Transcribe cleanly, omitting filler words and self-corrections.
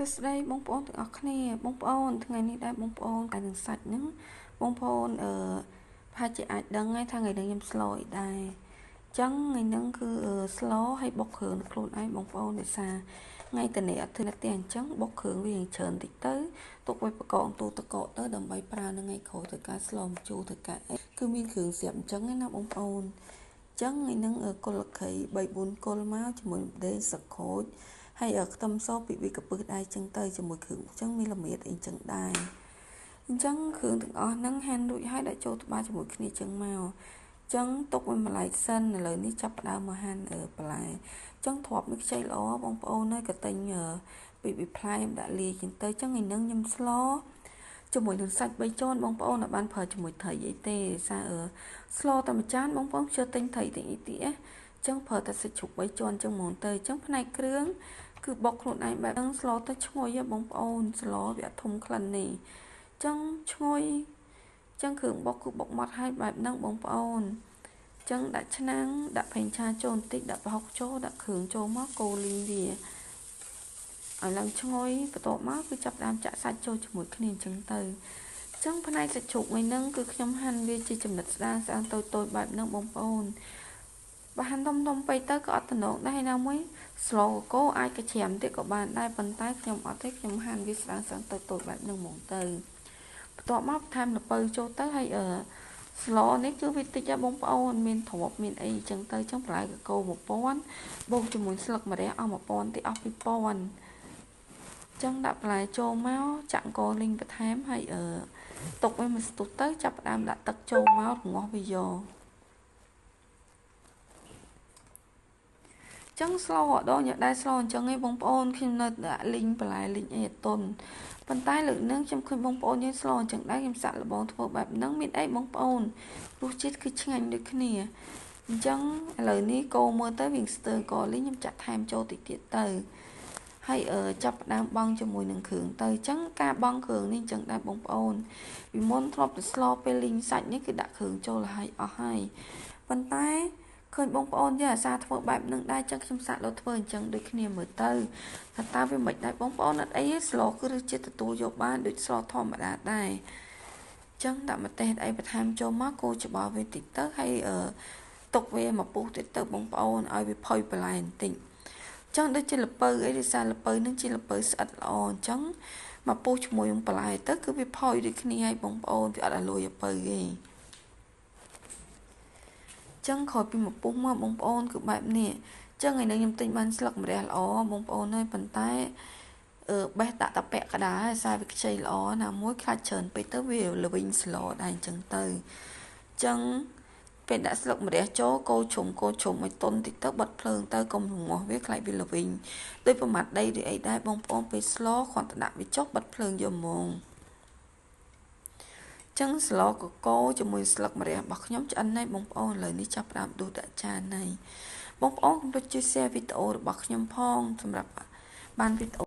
សួស្តីបងប្អូនទាំងអស់គ្នាបងប្អូនថ្ងៃនេះដែរបងប្អូនកាលនឹងសាច់ហ្នឹងបងប្អូនប្រហែលជាអាចដឹងហើយថាថ្ងៃនេះខ្ញុំស្លអីដែរអញ្ចឹងថ្ងៃហ្នឹងគឺស្លឲ្យបុកគ្រឿងខ្លួនឯងបងប្អូនដោយសារថ្ងៃតនេះអត់ធ្វើទេអញ្ចឹងបុកគ្រឿងវាច្រើនតិចទៅទុកឲ្យបកកទូទឹកកកទៅដើម្បីប្រើនៅថ្ងៃក្រោយទៅការស្លម្ជូរទៅការអីគឺមានគ្រឿងស្រាប់អញ្ចឹងណាបងប្អូនអញ្ចឹងថ្ងៃហ្នឹងគល់ក្រី3-4គល់មកជាមួយម្ទេសស្លឹកក្រូចហើយខ្ទឹមសពីវាកពឹសដែរចឹងទៅជាមួយគ្រឿងអញ្ចឹងមានល្មៀតអីចឹងដែរអញ្ចឹងគ្រឿងទាំងអស់ហ្នឹងហាន់រួចហើយដាក់ចូលត្បាល់ជាមួយគ្នាចឹងមកអញ្ចឹងទុកឲ្យម្លាយសិនឥឡូវនេះចាប់ផ្ដើមមកហាន់បន្លែអញ្ចឹងទ្រាប់នេះខ្ចីល្អបងប្អូនហើយក៏ទិញពីវាផ្លែខ្ញុំដាក់លាយចឹងទៅអញ្ចឹងថ្ងៃហ្នឹងខ្ញុំស្លជាមួយនឹងសាច់3ជាន់បងប្អូនអាចបានប្រើជាមួយត្រីអីទេសារស្លតែមួយចានបងប្អូនជឿទិញត្រីទាំងអីទៀតអញ្ចឹងប្រើតែសាច់ជ្រូក3ជាន់អញ្ចឹងហ្មងទៅអញ្ចឹងផ្នែកគ្រឿងគឺបុកខ្លួនឯងបែបហ្នឹងស្លទៅឈ្ងុយបងប្អូនស្លវាអត់ធំក្លិននេះអញ្ចឹងឈ្ងុយអញ្ចឹងគ្រឿងបុកគឺបុកម៉ត់ឲ្យបែបហ្នឹងបងប្អូនអញ្ចឹងដាក់ឆ្នាំងដាក់ប្រេងឆាចូលបន្តិចដាក់ប្រហុកចូលដាក់គ្រឿងចូលមកកូរលីងវាឲ្យឡើងឈ្ងុយបន្ទាប់មកគឺចាប់ដើមចាក់សាច់ចូលជាមួយគ្នាអញ្ចឹងទៅអញ្ចឹងផ្នែកសាច់ជ្រូកថ្ងៃហ្នឹងគឺខ្ញុំហាន់វាជាចំណិតស្ដើងស្អាងតូចបែបហ្នឹងបងប្អូនបើហាន់ធំពេកទៅក៏អត់តំណងដែរណាមួយស្លកកូរអាចកច្រាមទៀតក៏បានដែរប៉ុន្តែខ្ញុំអត់ទេខ្ញុំហាន់វាស្ដើងតូចបែបហ្នឹងហ្មងទៅបន្ទាប់មកបន្ថែមល្ពៅចូលទៅហើយស្លនេះគឺវាតិចបងប្អូនមានទ្រាប់មានអីចឹងទៅចឹងបន្លែកកូរ1000បូកជាមួយស្លឹកម្រះអស់1000ទីអស់2000ចឹងដាក់បន្លែចូលមកចាក់កូរលីងបន្ថែមហើយទុកឲ្យมันស្ទុះទៅចាប់ផ្ដើមដាក់ទឹកចូលមករងាស់វាយកចឹងស្លដល់ញ៉ាំដែរស្លអញ្ចឹងឯងបងប្អូនខ្ញុំនៅដាក់លីងបន្លែលីងអីអត់តុនប៉ុន្តែលើកនឹងខ្ញុំឃើញបងប្អូនយើងស្លអញ្ចឹងដែរខ្ញុំសាក់លបងធ្វើបែបហ្នឹងមានអីបងប្អូនរសជាតិគឺឆ្ងាញ់ដូចគ្នាអញ្ចឹងឥឡូវនេះកូរមើលទៅវាស្ទើរកលីងខ្ញុំចាក់ថែមចូលតិចទៀតទៅហើយចាប់ផ្ដើមបង់ជាមួយនឹងគ្រឿងទៅអញ្ចឹងការបង់គ្រឿងនេះអញ្ចឹងដែរបងប្អូនពីមុនធ្លាប់តែស្លពេលលីងសាច់នេះគឺដាក់គ្រឿងចូលឲ្យអស់ហើយប៉ុន្តែឃើញបងប្អូនយើងអាសាធ្វើបែបហ្នឹងដែរចឹងខ្ញុំសាក់លើធ្វើអញ្ចឹងដូចគ្នាមើលទៅថាតើវាមិនដែរបងប្អូនអត់អីទេស្លគឺរសជាតិទទួលយកបានដូចស្លធម្មតាដែរចឹងដាក់ម្ទេសអីបន្ថែមចូលមកកូរច្បល់វាតិចទៅហើយទុកវាមកពុះទៀតទៅបងប្អូនឲ្យវាផុយបន្លែបន្តិចចឹងដូចជាល្ពៅអីដោយសារល្ពៅនឹងជាល្ពៅស្អិតល្អអញ្ចឹងមកពុះជាមួយនឹងបន្លែទៅគឺវាផុយដូចគ្នាហើយបងប្អូនវាអត់ឲ្យលួយល្ពៅទេចឹងក្រោយពីមកពុះមកបងប្អូនគឺបែបនេះចឹងថ្ងៃនេះខ្ញុំទិញបានស្លឹកម្រះល្អបងប្អូនហើយប៉ុន្តែបេះដាក់តាពាក់កដាហើយសារវាខ្ចីល្អណាមួយខ្លាចច្រើនពេកទៅវាល្វីងស្លដែរអញ្ចឹងទៅចឹងពេលដាក់ស្លឹកម្រះចូលកូរជ្រុំឲ្យទន់តិចទៅបិទភ្លើងទៅកុំរងាស់វាខ្លាចវាល្វីងដោយប្រមាត់ដីឬអីដែរបងប្អូនពេលស្លគ្រាន់តែដាក់វាចុះបិទភ្លើងយកហ្មងចឹងស្លកកូរជាមួយស្លឹកម្រះរបស់ខ្ញុំឆ្អិនហើយបងប្អូនឥឡូវនេះចាប់ផ្ដើមដួសដាក់ចានហើយបងប្អូនកុំភ្លេចជួយ share វីដេអូរបស់ខ្ញុំផងសម្រាប់បានវីដេអូ